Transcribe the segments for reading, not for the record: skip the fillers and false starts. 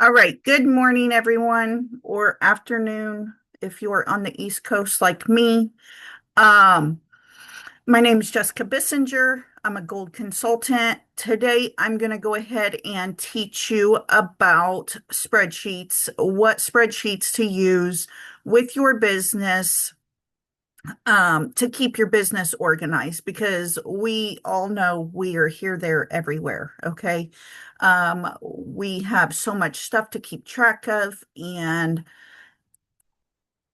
All right. Good morning, everyone, or afternoon if you're on the East Coast like me. Um, my name is Jessica Bissinger. I'm a gold consultant. Today, I'm going to go ahead and teach you about spreadsheets, what spreadsheets to use with your business to keep your business organized because we all know we are here, there, everywhere. Okay. We have so much stuff to keep track of, and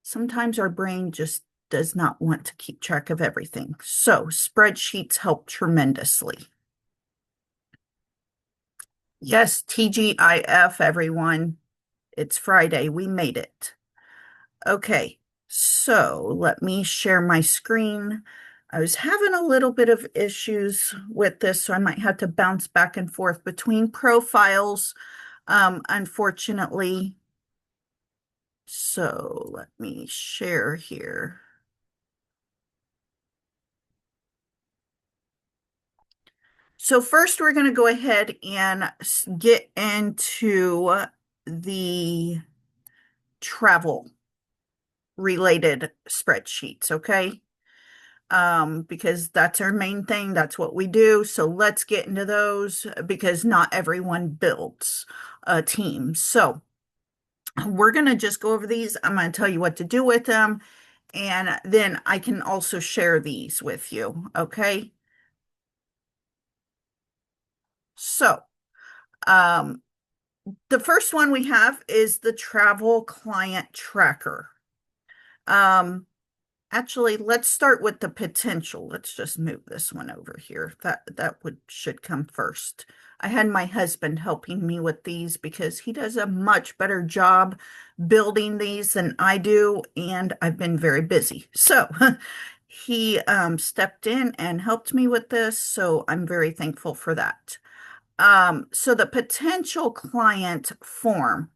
sometimes our brain just does not want to keep track of everything. So, spreadsheets help tremendously. Yes, TGIF, everyone. It's Friday. We made it. Okay, so let me share my screen. I was having a little bit of issues with this, so I might have to bounce back and forth between profiles, unfortunately. So let me share here. So first, we're going to go ahead and get into the travel related spreadsheets, okay? Because that's our main thing. That's what we do. So let's get into those because not everyone builds a team. So we're going to just go over these. I'm going to tell you what to do with them. And then I can also share these with you. Okay. So um, the first one we have is the travel client tracker. Um, Actually, let's start with the potential. Let's just move this one over here. That would should come first. I had my husband helping me with these because he does a much better job building these than I do, and I've been very busy. So he stepped in and helped me with this, so I'm very thankful for that. So the potential client form.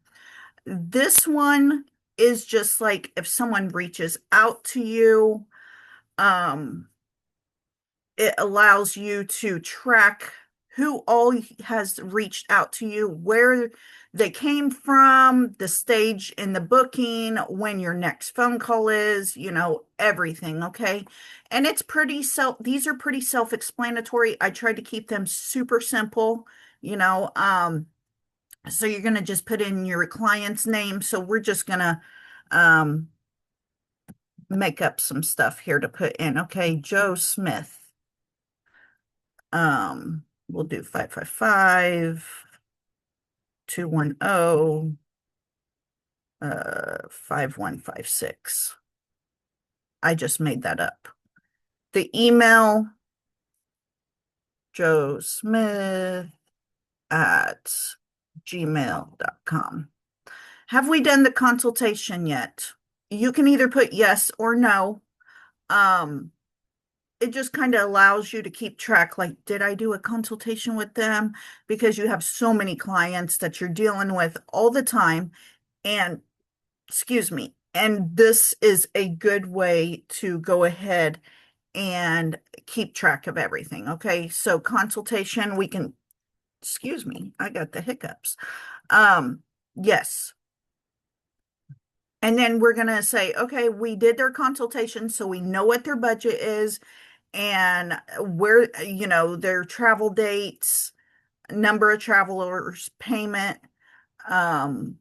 This one is just like if someone reaches out to you, um, it allows you to track who all has reached out to you, where they came from, the stage in the booking, when your next phone call is, everything, okay? And these are pretty self-explanatory. I tried to keep them super simple, you know. So you're going to just put in your client's name. So we're just going to um, make up some stuff here to put in. Okay, Joe Smith. We'll do 555 210 5156. I just made that up. The email, Joe Smith at gmail.com. Have we done the consultation yet? You can either put yes or no. Um, it just kind of allows you to keep track, like, did I do a consultation with them? Because you have so many clients that you're dealing with all the time. And excuse me, and this is a good way to go ahead and keep track of everything. Okay, so consultation, we can, excuse me, I got the hiccups. Yes. And then we're going to say, okay, we did their consultation, so we know what their budget is and where, their travel dates, number of travelers, payment. Um,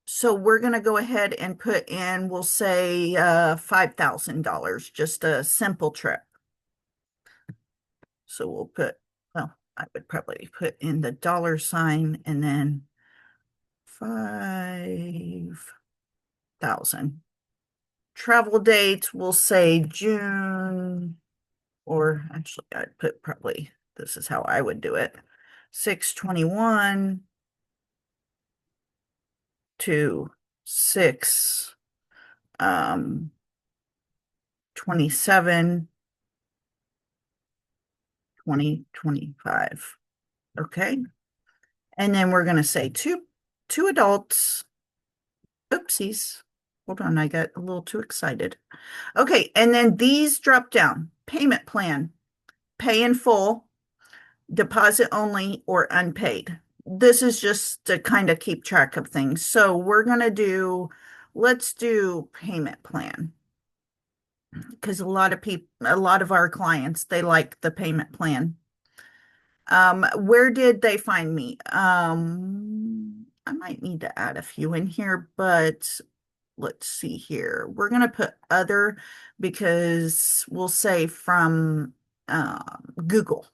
so we're going to go ahead and put in, we'll say $5,000, just a simple trip. So we'll put, well, I would probably put in the dollar sign and then 5,000. Travel dates, we'll say June, or actually I'd put probably, this is how I would do it, 6/21 to 6 27 2025. Okay. And then we're going to say two adults. Oopsies. Hold on, I got a little too excited. Okay, and then these drop down. Payment plan, pay in full, deposit only, or unpaid. this is just to kind of keep track of things. So let's do payment plan because a lot of our clients, they like the payment plan. Where did they find me? I might need to add a few in here, but let's see here. We're going to put other because we'll say from Google.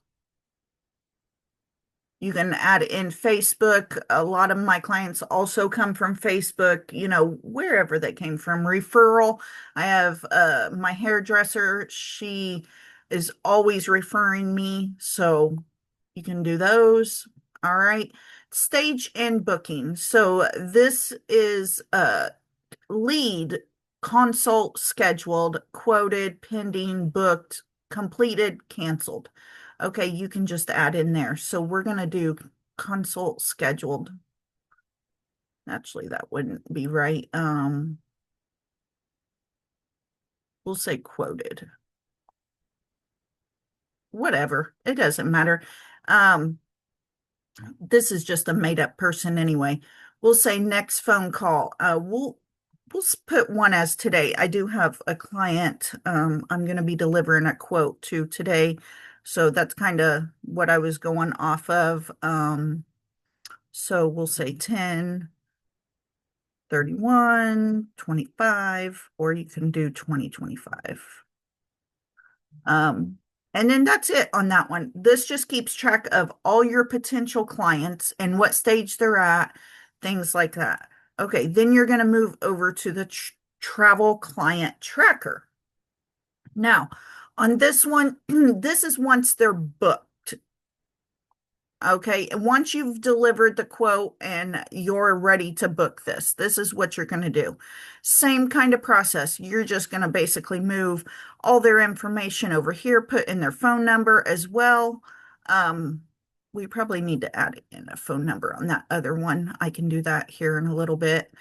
You can add in Facebook. A lot of my clients also come from Facebook, wherever they came from. Referral. I have my hairdresser. She is always referring me. So you can do those. All right. Stage and booking. So this is lead, consult, scheduled, quoted, pending, booked, completed, canceled. Okay, you can just add in there. So we're going to do consult scheduled. Actually, that wouldn't be right. We'll say quoted. Whatever. It doesn't matter. Um, this is just a made up person anyway. We'll say next phone call. We'll put one as today. I do have a client I'm going to be delivering a quote to today. So that's kind of what I was going off of. So we'll say 10, 31, 25, or you can do 2025. Um, and then that's it on that one. This just keeps track of all your potential clients and what stage they're at, things like that. Okay, then you're going to move over to the travel client tracker. Now, on this one, this is once they're booked. Okay, and once you've delivered the quote and you're ready to book this is what you're going to do. Same kind of process. You're just going to basically move all their information over here, put in their phone number as well. We probably need to add in a phone number on that other one. I can do that here in a little bit.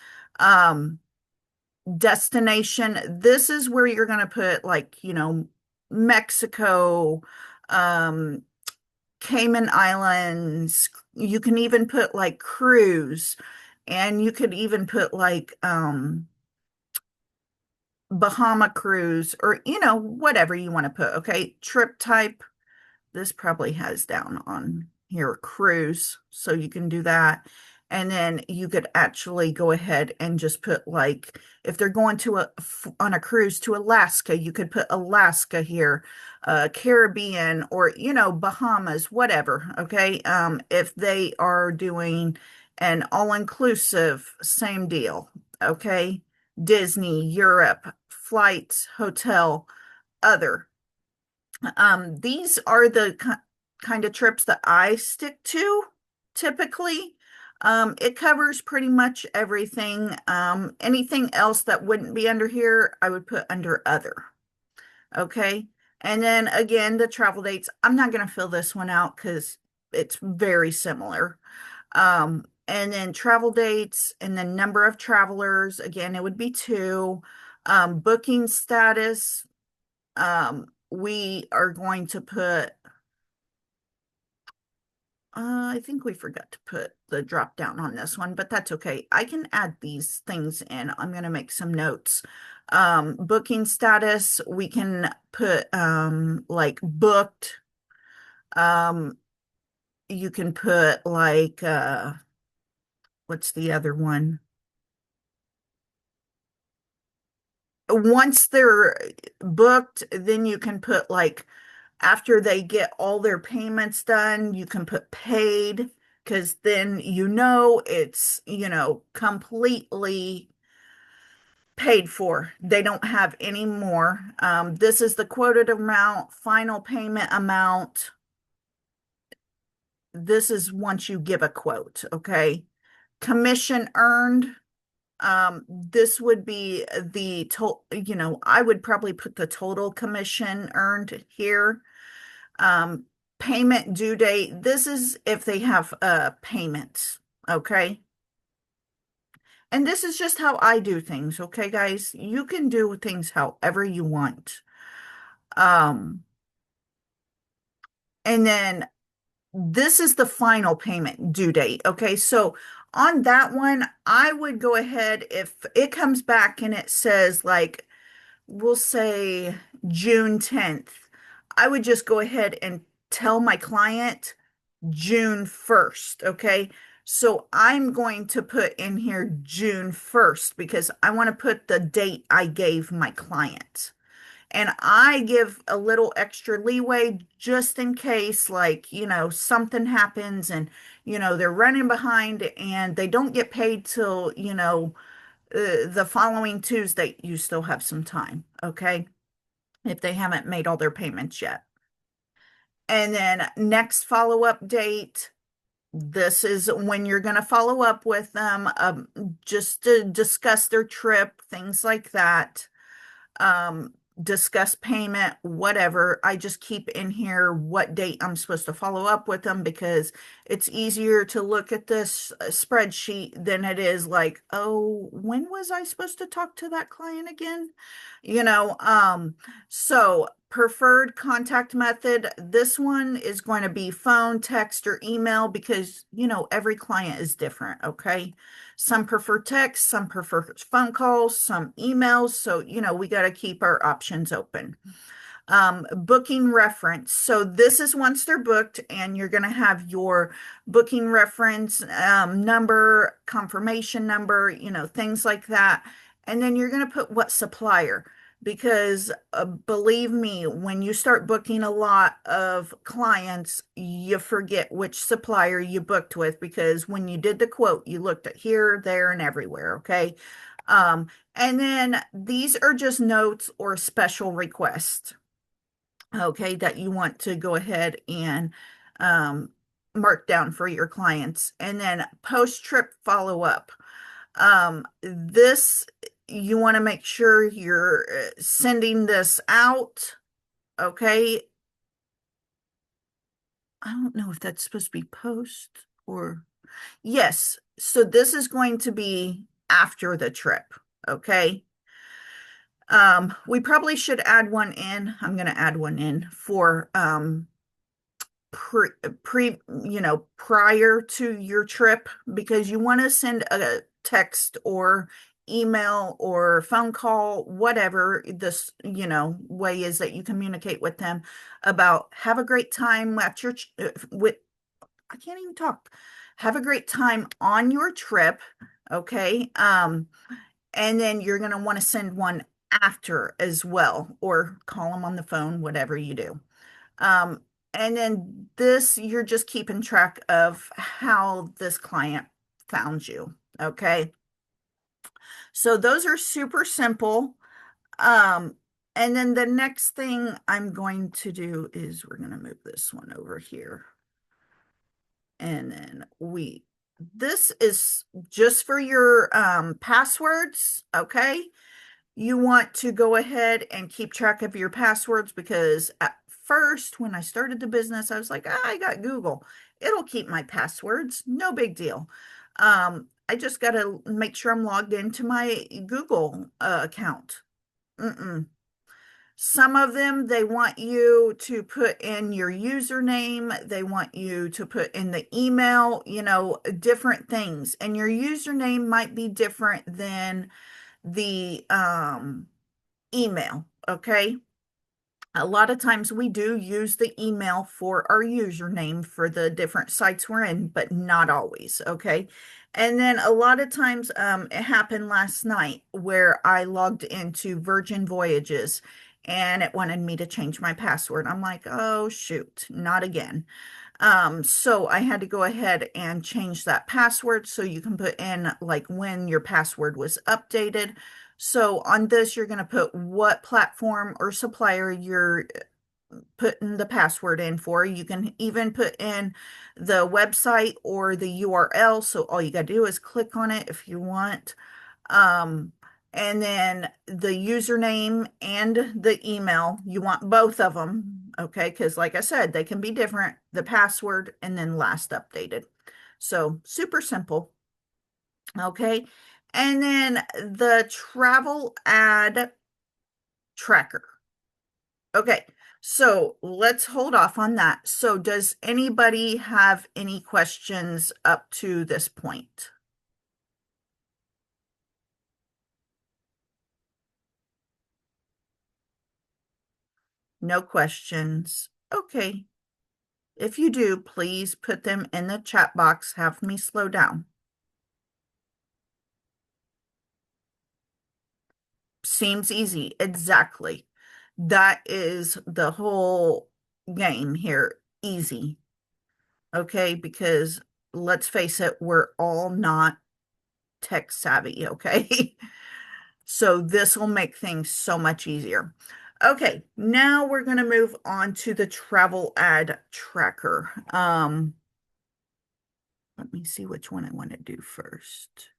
Destination. This is where you're going to put like, Mexico, um, Cayman Islands. You can even put like cruise, and you could even put like Bahama cruise or whatever you want to put. Okay, trip type. This probably has down on here cruise, so you can do that. And then you could actually go ahead and just put like if they're going on a cruise to Alaska, you could put Alaska here, Caribbean or Bahamas, whatever. Okay, if they are doing an all-inclusive, same deal. Okay, Disney, Europe, flights, hotel, other. These are the kind of trips that I stick to typically. It covers pretty much everything. Anything else that wouldn't be under here, I would put under other. Okay. And then again, the travel dates. I'm not going to fill this one out because it's very similar. And then travel dates and then number of travelers. Again, it would be two. Booking status. We are going to put, I think we forgot to put the drop down on this one, but that's okay. I can add these things in. I'm going to make some notes. Booking status, we can put like booked. Um, you can put like, what's the other one? Once they're booked, then you can put like after they get all their payments done, you can put paid because then it's, completely paid for. They don't have any more. This is the quoted amount, final payment amount. This is once you give a quote, okay? Commission earned. This would be the total, I would probably put the total commission earned here. Um, Payment due date. This is if they have payments, okay? And this is just how I do things, okay, guys? You can do things however you want. Um, and then this is the final payment due date. Okay, so on that one, I would go ahead if it comes back and it says like, we'll say June 10th. I would just go ahead and tell my client June 1st. Okay, so I'm going to put in here June 1st because I want to put the date I gave my client. And I give a little extra leeway just in case, like, something happens and, they're running behind and they don't get paid till, the following Tuesday. You still have some time, okay? If they haven't made all their payments yet. And then next follow-up date, this is when you're going to follow up with them, just to discuss their trip, things like that. um, discuss payment, whatever. I just keep in here what date I'm supposed to follow up with them because it's easier to look at this spreadsheet than it is like, oh, when was I supposed to talk to that client again? You know, so preferred contact method, this one is going to be phone, text, or email because, every client is different, okay? Some prefer text, some prefer phone calls, some emails. So, we got to keep our options open. Booking reference. So this is once they're booked and you're going to have your booking reference number, confirmation number, things like that. And then you're going to put what supplier, because believe me, when you start booking a lot of clients, you forget which supplier you booked with because when you did the quote, you looked at here, there, and everywhere. Okay. And then these are just notes or special requests, okay, that you want to go ahead and um, mark down for your clients. And then post-trip follow-up. This, you want to make sure you're sending this out, okay? I don't know if that's supposed to be post or yes. So this is going to be after the trip, okay? We probably should add one in. I'm going to add one in for prior to your trip because you want to send a text or email or phone call, whatever this, way is that you communicate with them about have a great time at your with I can't even talk. Have a great time on your trip, okay? And then you're going to want to send one after as well, or call them on the phone, whatever you do. Um, and then this, you're just keeping track of how this client found you. Okay. So those are super simple. Um, and then the next thing I'm going to do is we're going to move this one over here. And then this is just for your passwords. Okay. You want to go ahead and keep track of your passwords because at first, when I started the business, I was like, I got Google. It'll keep my passwords. No big deal. I just got to make sure I'm logged into my Google account. Mm-mm. Some of them, they want you to put in your username. They want you to put in the email, different things. And your username might be different than the email, okay? A lot of times we do use the email for our username for the different sites we're in, but not always, okay? And then a lot of times, it happened last night where I logged into Virgin Voyages and it wanted me to change my password. I'm like, oh, shoot, not again. So I had to go ahead and change that password so you can put in like when your password was updated. So on this, you're going to put what platform or supplier you're putting the password in for. You can even put in the website or the URL. So all you got to do is click on it if you want. Um, and then the username and the email, you want both of them, okay? Because like I said, they can be different, the password and then last updated. So super simple, okay? And then the travel ad tracker. Okay, So let's hold off on that. So does anybody have any questions up to this point? No questions. Okay. If you do, please put them in the chat box. Have me slow down. Seems easy. Exactly. That is the whole game here. Easy. Okay. Because let's face it, we're all not tech savvy. Okay. So this will make things so much easier. Okay. Now we're going to move on to the travel ad tracker. Let me see which one I want to do first.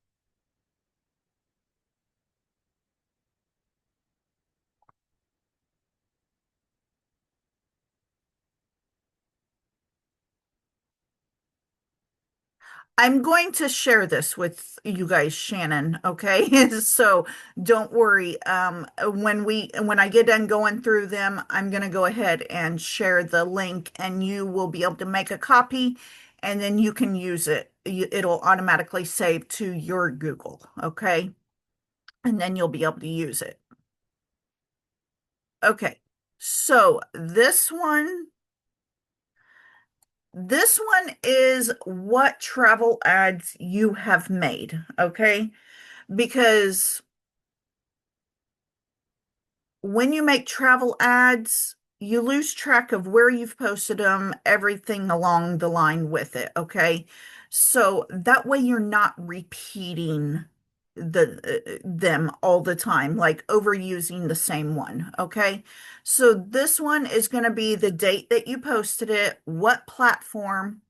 I'm going to share this with you guys, Shannon, okay? So don't worry. When I get done going through them, I'm going to go ahead and share the link and you will be able to make a copy and then you can use it. It'll automatically save to your Google, okay? And then you'll be able to use it. Okay. So this one is what travel ads you have made, okay? Because when you make travel ads, you lose track of where you've posted them, everything along the line with it, okay? So that way you're not repeating them all the time, like overusing the same one, okay? So this one is going to be the date that you posted it, what platform,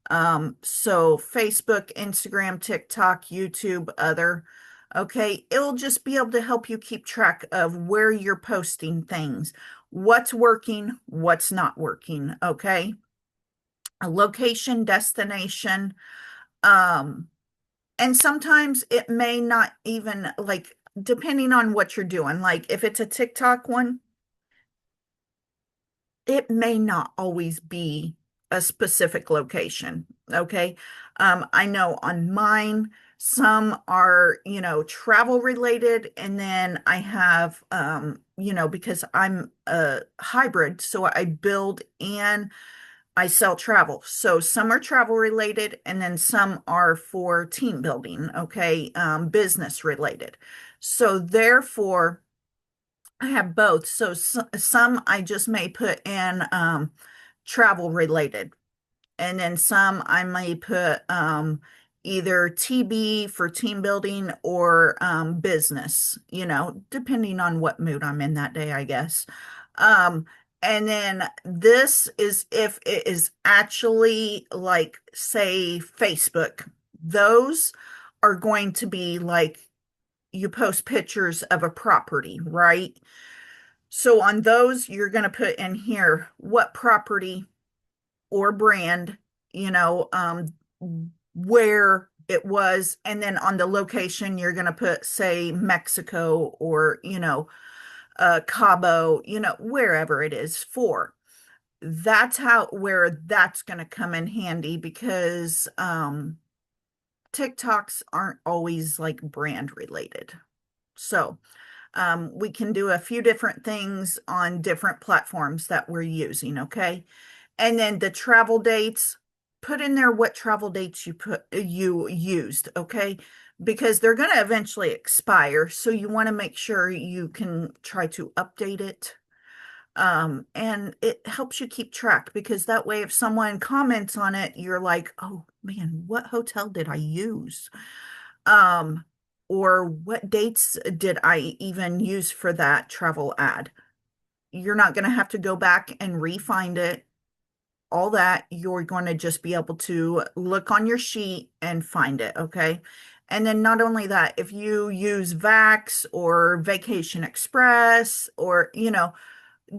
so Facebook, Instagram, TikTok, YouTube, other. Okay, it'll just be able to help you keep track of where you're posting things, what's working, what's not working. Okay, a location, destination, um, and sometimes it may not even like depending on what you're doing. Like if it's a TikTok one, it may not always be a specific location. Okay. I know on mine, some are, travel related. And then I have, because I'm a hybrid, so I build and I sell travel. So some are travel related and then some are for team building. Okay. Business related. So therefore, I have both. So, some I just may put in travel related, and then some I may put either TB for team building or business, depending on what mood I'm in that day, I guess. Um, and then this is if it is actually like, say, Facebook, those are going to be like you post pictures of a property, right? So on those, you're going to put in here what property or brand, you know, um, where it was. And then on the location, you're going to put, say, Mexico or, Cabo, wherever it is for. That's where that's going to come in handy because TikToks aren't always like brand related. So, we can do a few different things on different platforms that we're using, okay? And then the travel dates, put in there what travel dates you used, okay? Because they're going to eventually expire, so you want to make sure you can try to update it. And it helps you keep track because that way, if someone comments on it, you're like, oh man, what hotel did I use? Um, or what dates did I even use for that travel ad? You're not going to have to go back and re-find it. All that, you're going to just be able to look on your sheet and find it, okay? And then not only that, if you use Vax or Vacation Express or,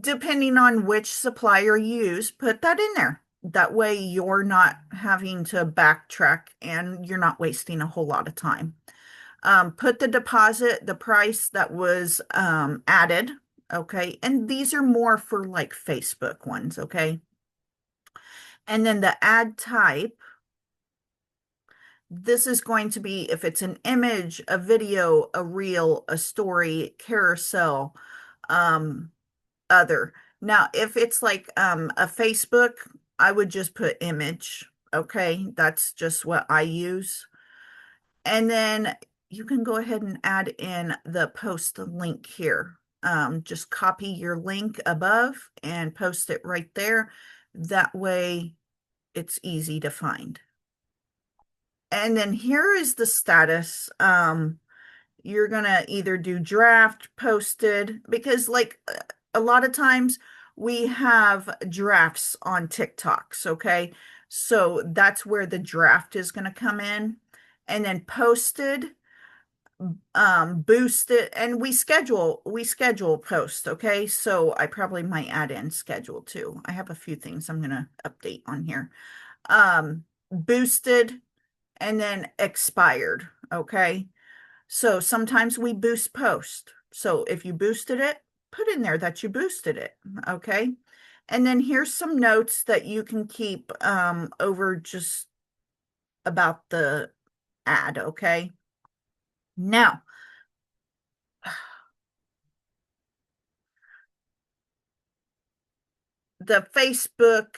depending on which supplier you use, put that in there. That way you're not having to backtrack and you're not wasting a whole lot of time. Put the deposit, the price that was added, Okay. And these are more for like Facebook ones. Okay. And then the ad type, this is going to be if it's an image, a video, a reel, a story, carousel, um, other. Now, if it's like a Facebook, I would just put image. Okay. That's just what I use. And then you can go ahead and add in the post link here. Just copy your link above and post it right there. That way it's easy to find. And then here is the status. You're gonna either do draft, posted, because like a lot of times we have drafts on TikToks, okay? So that's where the draft is gonna come in. And then posted, boosted, and we schedule post, okay? So I probably might add in schedule too. I have a few things I'm gonna update on here. Boosted and then expired, okay? So sometimes we boost post. So if you boosted it, put in there that you boosted it, okay? And then here's some notes that you can keep over just about the ad, okay? Now, the Facebook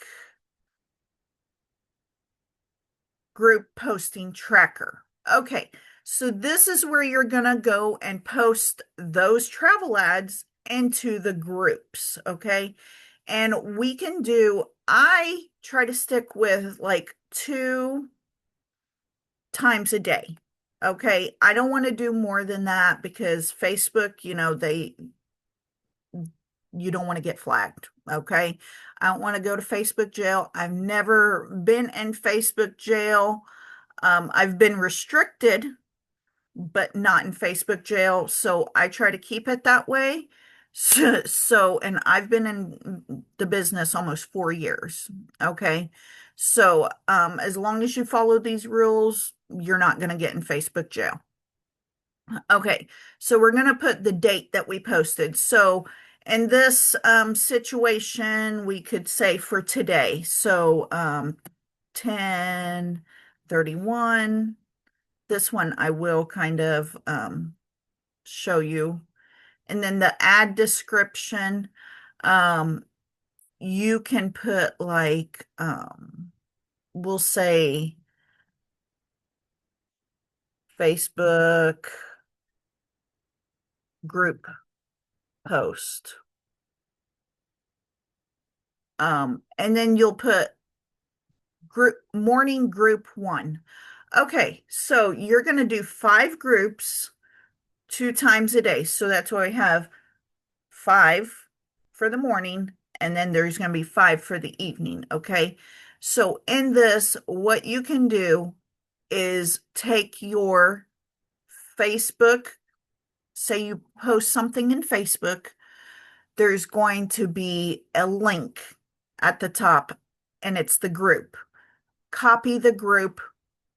group posting tracker. Okay, so this is where you're going to go and post those travel ads into the groups, okay? And we can do, I try to stick with like 2 times a day. Okay, I don't want to do more than that because Facebook, you don't want to get flagged. Okay, I don't want to go to Facebook jail. I've never been in Facebook jail. I've been restricted, but not in Facebook jail. So I try to keep it that way. And I've been in the business almost 4 years. Okay. So, as long as you follow these rules, you're not going to get in Facebook jail. Okay. So we're going to put the date that we posted. So in this, situation, we could say for today. So, 10/31. This one I will kind of show you. And then the ad description, um, you can put like, we'll say Facebook group post. And then you'll put group morning group 1. Okay, so you're going to do 5 groups 2 times a day. So that's why I have 5 for the morning, and then there's going to be 5 for the evening. Okay. So in this, what you can do is take your Facebook, say you post something in Facebook, there's going to be a link at the top, and it's the group. Copy the group,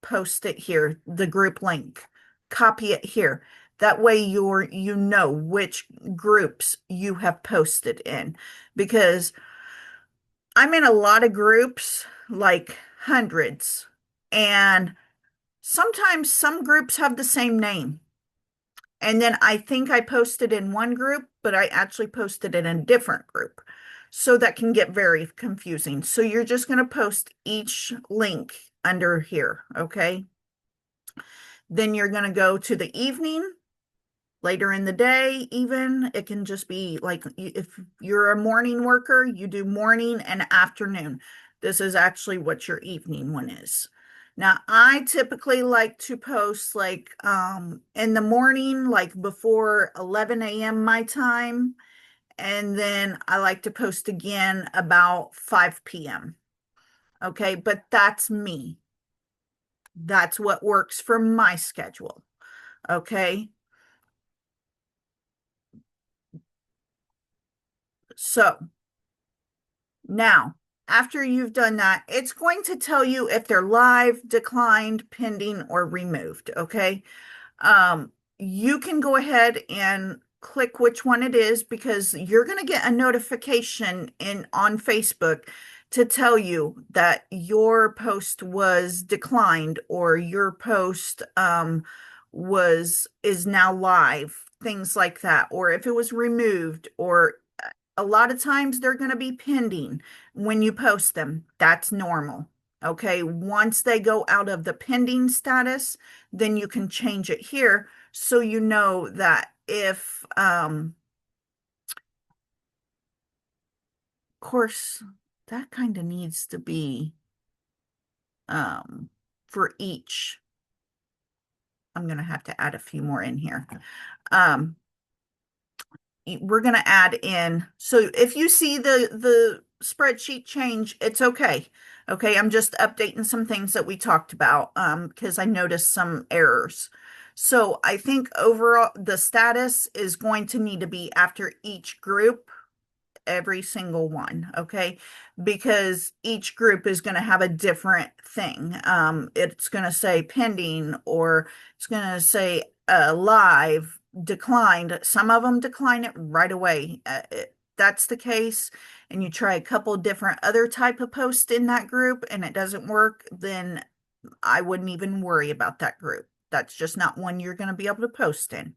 post it here, the group link, copy it here. That way you know which groups you have posted in, because I'm in a lot of groups, like hundreds, and sometimes some groups have the same name. And then I think I posted in one group, but I actually posted in a different group. So that can get very confusing. So you're just going to post each link under here, okay? Then you're going to go to the evening, later in the day, even. It can just be like if you're a morning worker, you do morning and afternoon. This is actually what your evening one is. Now, I typically like to post like in the morning, like before 11 a.m. my time. And then I like to post again about 5 p.m. Okay, but that's me. That's what works for my schedule. Okay. So now, after you've done that, it's going to tell you if they're live, declined, pending, or removed. Okay. You can go ahead and click which one it is because you're going to get a notification in on Facebook to tell you that your post was declined or your post was is now live, things like that, or if it was removed, or a lot of times they're going to be pending when you post them. That's normal. Okay, once they go out of the pending status, then you can change it here so you know that if of course that kind of needs to be for each. I'm going to have to add a few more in here. Um we're going to add in, so if you see the spreadsheet change, it's okay. Okay, I'm just updating some things that we talked about because I noticed some errors. So I think overall the status is going to need to be after each group, every single one, okay? Because each group is going to have a different thing. It's going to say pending, or it's going to say live, declined. Some of them decline it right away. That's the case, and you try a couple different other type of posts in that group and it doesn't work, then I wouldn't even worry about that group. That's just not one you're going to be able to post in.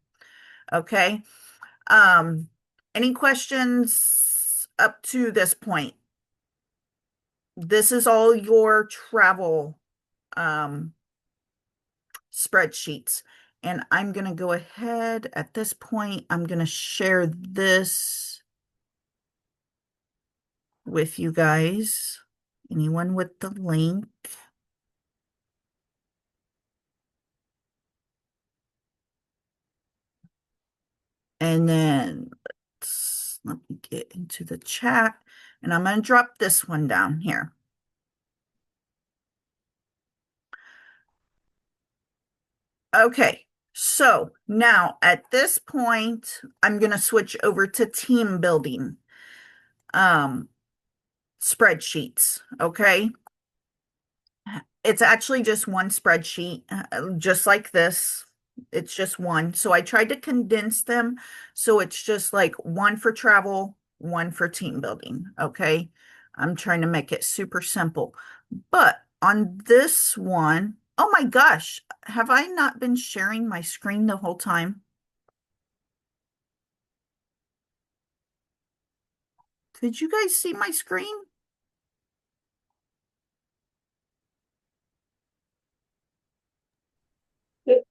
Okay. Um, any questions up to this point? This is all your travel spreadsheets. And I'm going to go ahead at this point. I'm going to share this with you guys. Anyone with the link? And then let me get into the chat. And I'm going to drop this one down here. Okay, so now at this point, I'm going to switch over to team building um, spreadsheets. Okay, it's actually just one spreadsheet, just like this. It's just one. So I tried to condense them. So it's just like one for travel, one for team building. Okay, I'm trying to make it super simple. But on this one, oh my gosh, have I not been sharing my screen the whole time? Did you guys see my screen?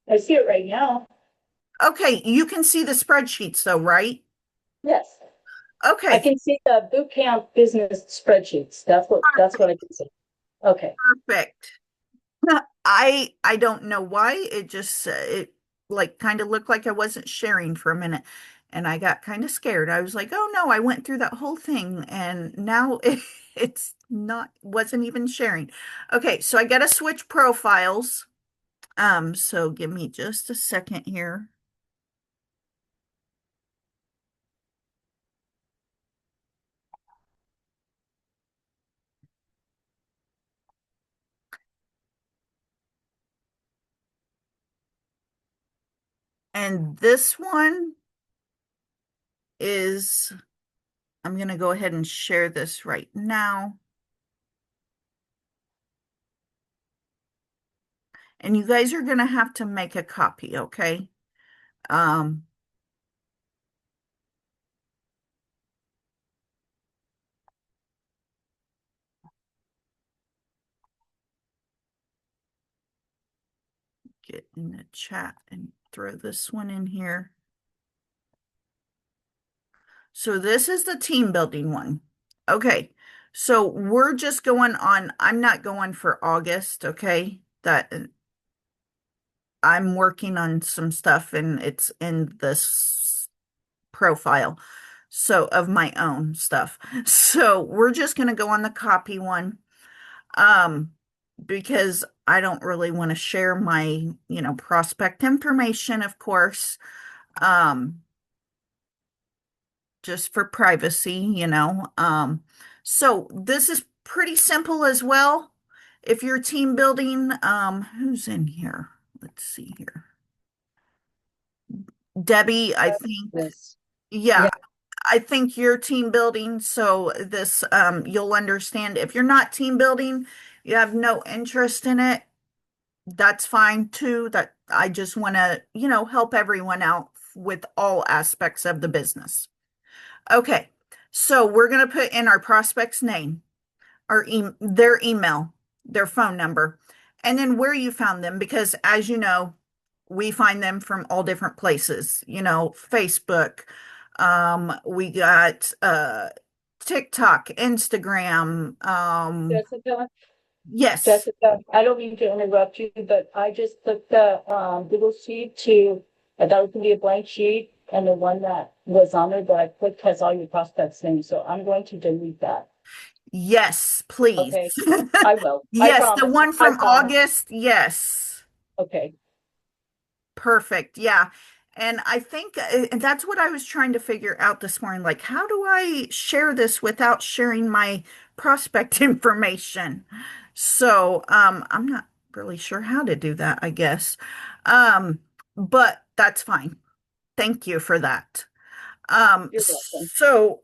I see it right now. Okay, you can see the spreadsheets though, right? Yes. I Okay, can see the boot camp business spreadsheets. That's what I can see. Okay. perfect. I don't know why it just it like kind of looked like I wasn't sharing for a minute and I got kind of scared. I was like, "Oh no, I went through that whole thing and now it's not wasn't even sharing." Okay, so I got to switch profiles. So give me just a second here. And this one is I'm going to go ahead and share this right now. And you guys are going to have to make a copy, okay? Um, get in the chat and throw this one in here. So this is the team building one. Okay. So we're just going on, I'm not going for August, okay? That I'm working on some stuff and it's in this profile. So of my own stuff. So we're just going to go on the copy one. Um, because I don't really want to share my, prospect information, of course, just for privacy. So this is pretty simple as well. If you're team building, who's in here? Let's see here. Debbie, I think, Yes. yeah, Yeah. I think you're team building, so this you'll understand. If you're not team building, you have no interest in it, that's fine too. That I just want to, help everyone out with all aspects of the business. Okay. So we're going to put in our prospect's name, their email, their phone number, and then where you found them, because as you know, we find them from all different places, Facebook. We got TikTok, Instagram. Jessica, Yes. Jessica, I don't mean to interrupt you, but I just took the Google Sheet to, I thought it could be a blank sheet, and the one that was on there that I clicked has all your prospects names, so I'm going to delete that. Yes, please. Okay, I will. I Yes, the promise. one I from promise. August. Yes. Okay. Perfect. Yeah. And I think and that's what I was trying to figure out this morning. Like, how do I share this without sharing my prospect information? So, I'm not really sure how to do that, I guess. Um, but that's fine. Thank you for that. You're welcome. So,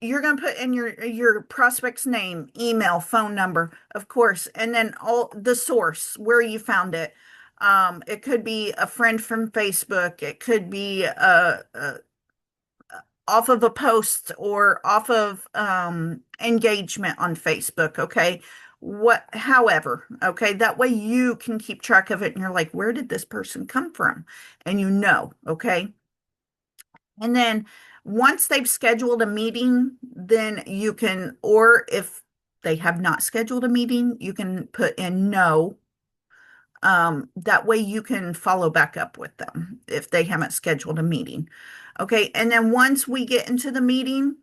you're going to put in your prospect's name, email, phone number, of course, and then all the source where you found it. It could be a friend from Facebook. It could be off of a post or off of engagement on Facebook. Okay, however, okay, that way you can keep track of it, and you're like, where did this person come from? And okay. And then once they've scheduled a meeting, then you can, or if they have not scheduled a meeting, you can put in no. That way you can follow back up with them if they haven't scheduled a meeting. Okay. And then once we get into the meeting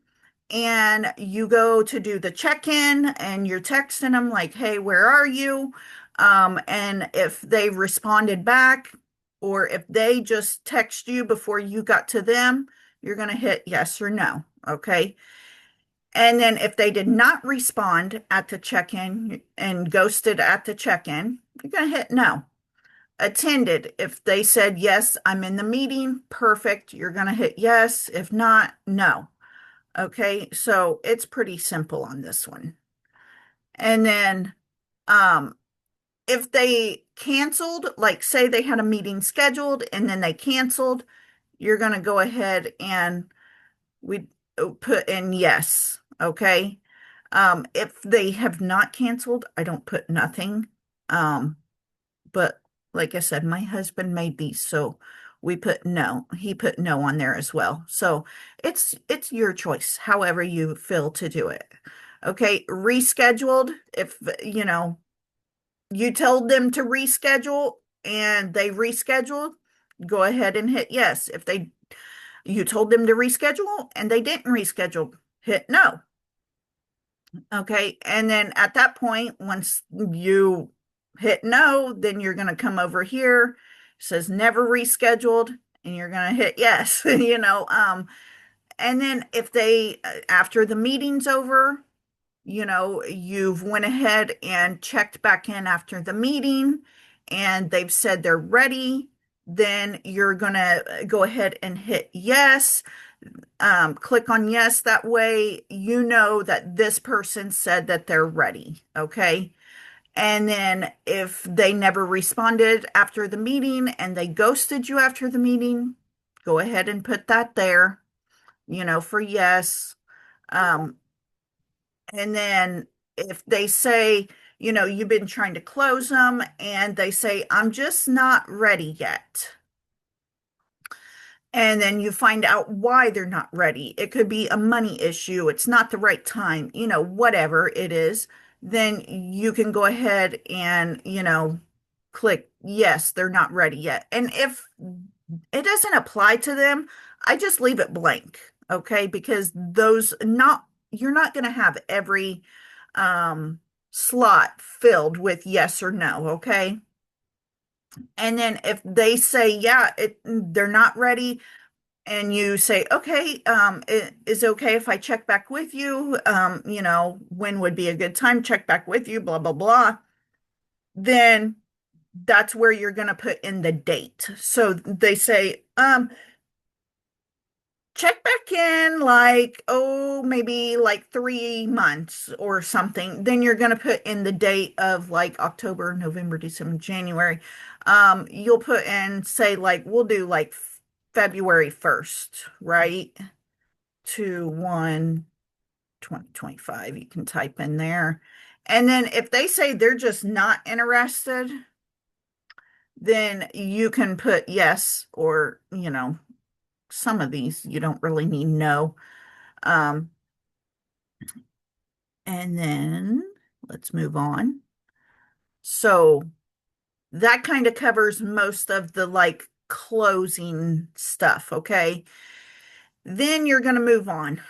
and you go to do the check-in and you're texting them like, hey, where are you? And if they responded back or if they just text you before you got to them, you're going to hit yes or no. Okay. And then if they did not respond at the check-in and ghosted at the check-in, you're going to hit no. Attended, if they said, yes, I'm in the meeting, perfect. You're going to hit yes. If not, no. Okay. So it's pretty simple on this one. And then, um, if they canceled, like say they had a meeting scheduled and then they canceled, you're going to go ahead and we put in yes. Okay. If they have not canceled, I don't put nothing. But like I said, my husband made these, so we put no. He put no on there as well. So it's your choice, however you feel to do it. Okay, rescheduled. If you told them to reschedule and they rescheduled, go ahead and hit yes. If they you told them to reschedule and they didn't reschedule, hit no. Okay. And then at that point, once you hit no, then you're going to come over here. It says never rescheduled, and you're going to hit yes, and then if they, after the meeting's over, you've went ahead and checked back in after the meeting and they've said they're ready, then you're going to go ahead and hit yes. Click on yes. That way, you know that this person said that they're ready. Okay. And then if they never responded after the meeting and they ghosted you after the meeting, go ahead and put that there, for yes. Um, and then if they say, you've been trying to close them and they say, I'm just not ready yet, and then you find out why they're not ready. It could be a money issue, it's not the right time, whatever it is, then you can go ahead and, click yes, they're not ready yet. And if it doesn't apply to them, I just leave it blank, okay? Because those not you're not going to have every slot filled with yes or no, okay? And then if they say, yeah, they're not ready, and you say, okay, it is okay if I check back with you, when would be a good time, check back with you, blah, blah, blah, then that's where you're going to put in the date. So they say, check back in like, oh, maybe like 3 months or something. Then you're going to put in the date of like October, November, December, January. You'll put in, say, like, we'll do like February 1st, right? To 1 2025. You can type in there. And then if they say they're just not interested, then you can put yes, or, some of these you don't really need no. Um, and then let's move on. So that kind of covers most of the like closing stuff, okay? Then you're going to move on.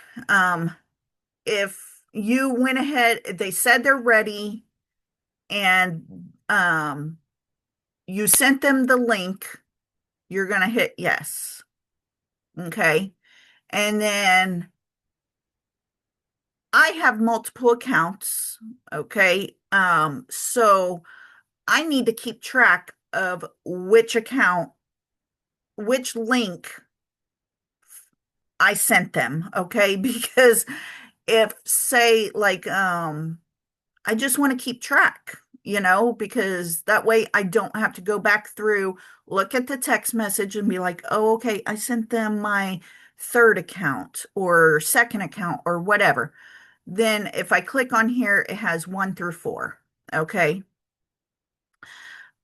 If you went ahead, they said they're ready, and you sent them the link, you're going to hit yes. Okay. And then I have multiple accounts. Okay. So I need to keep track of which account, which link I sent them. Okay. Because if, say, like, I just want to keep track, because that way I don't have to go back through, look at the text message and be like, oh, okay, I sent them my third account or second account or whatever. Then if I click on here, it has 1 through 4. Okay.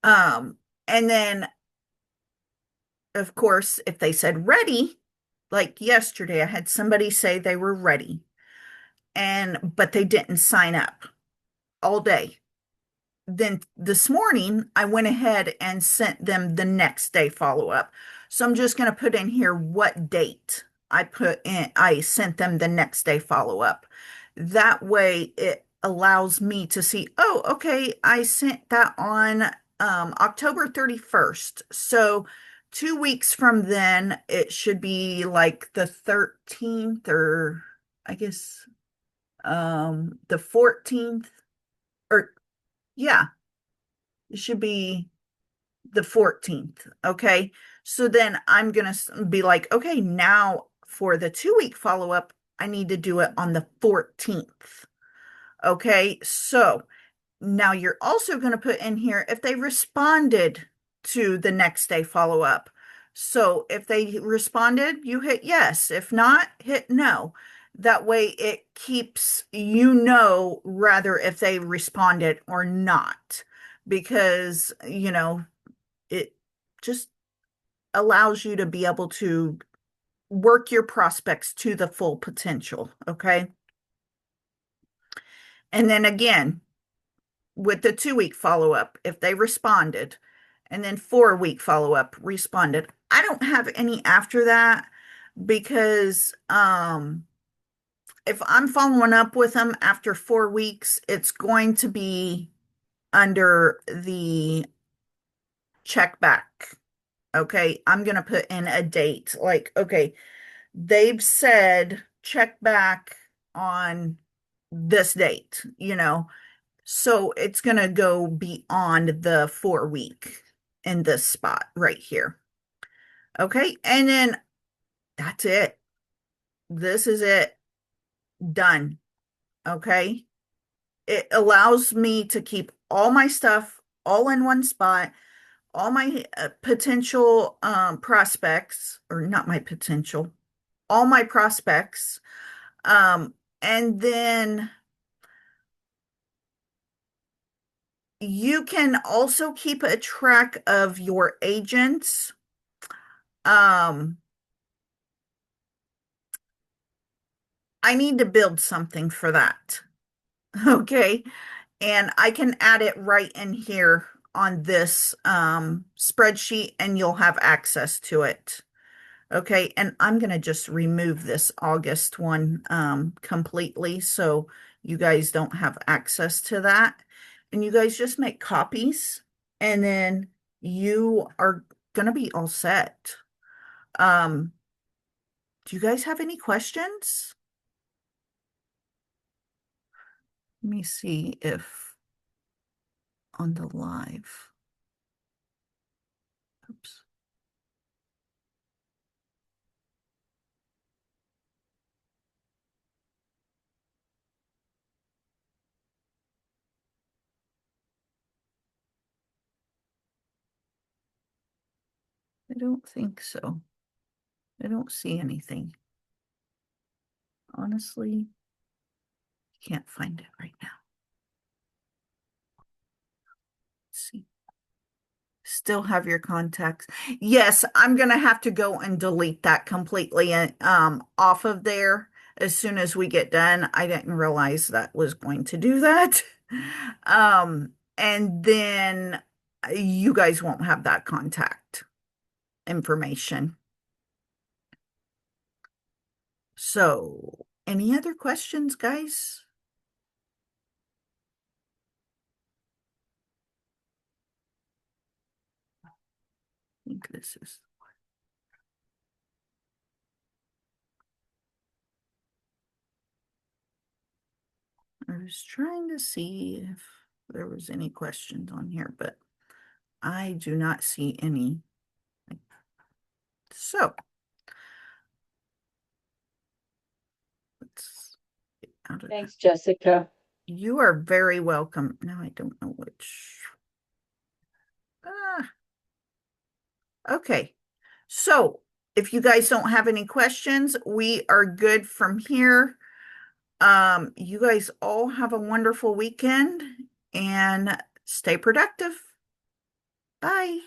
Um, and then of course, if they said ready, like yesterday, I had somebody say they were ready, but they didn't sign up all day. Then this morning, I went ahead and sent them the next day follow up. So I'm just going to put in here what date I sent them the next day follow up. That way it allows me to see, oh, okay, I sent that on October 31st. So 2 weeks from then, it should be like the 13th, or I guess the 14th, or yeah, it should be the 14th. Okay. So then I'm going to be like, okay, now for the 2 week follow up, I need to do it on the 14th. Okay. So now you're also going to put in here if they responded to the next day follow up. So if they responded, you hit yes. If not, hit no. That way it keeps, rather if they responded or not, because, it just allows you to be able to work your prospects to the full potential. Okay. And then again, with the 2 week follow up, if they responded, and then 4 week follow up responded. I don't have any after that because if I'm following up with them after 4 weeks, it's going to be under the check back. Okay. I'm going to put in a date like, okay, they've said check back on this date, so it's going to go beyond the 4 week in this spot right here. Okay. And then that's it. This is it. Done. Okay. It allows me to keep all my stuff all in one spot, all my potential prospects, or not my potential, all my prospects. Um, and then you can also keep a track of your agents. Um, I need to build something for that. Okay. And I can add it right in here on this spreadsheet, and you'll have access to it. Okay. And I'm going to just remove this August one completely so you guys don't have access to that. And you guys just make copies, and then you are going to be all set. Um, do you guys have any questions? Let me see if on the live. I don't think so. I don't see anything. Honestly, can't find it right now. Let's see. Still have your contacts. Yes, I'm gonna have to go and delete that completely off of there as soon as we get done. I didn't realize that was going to do that. And then you guys won't have that contact information. So, any other questions, guys? I think this is, I was trying to see if there was any questions on here, but I do not see any. So, let's get out of that. Thanks, Jessica. You are very welcome. Now I don't know which. Ah, okay. So, if you guys don't have any questions, we are good from here. You guys all have a wonderful weekend and stay productive. Bye.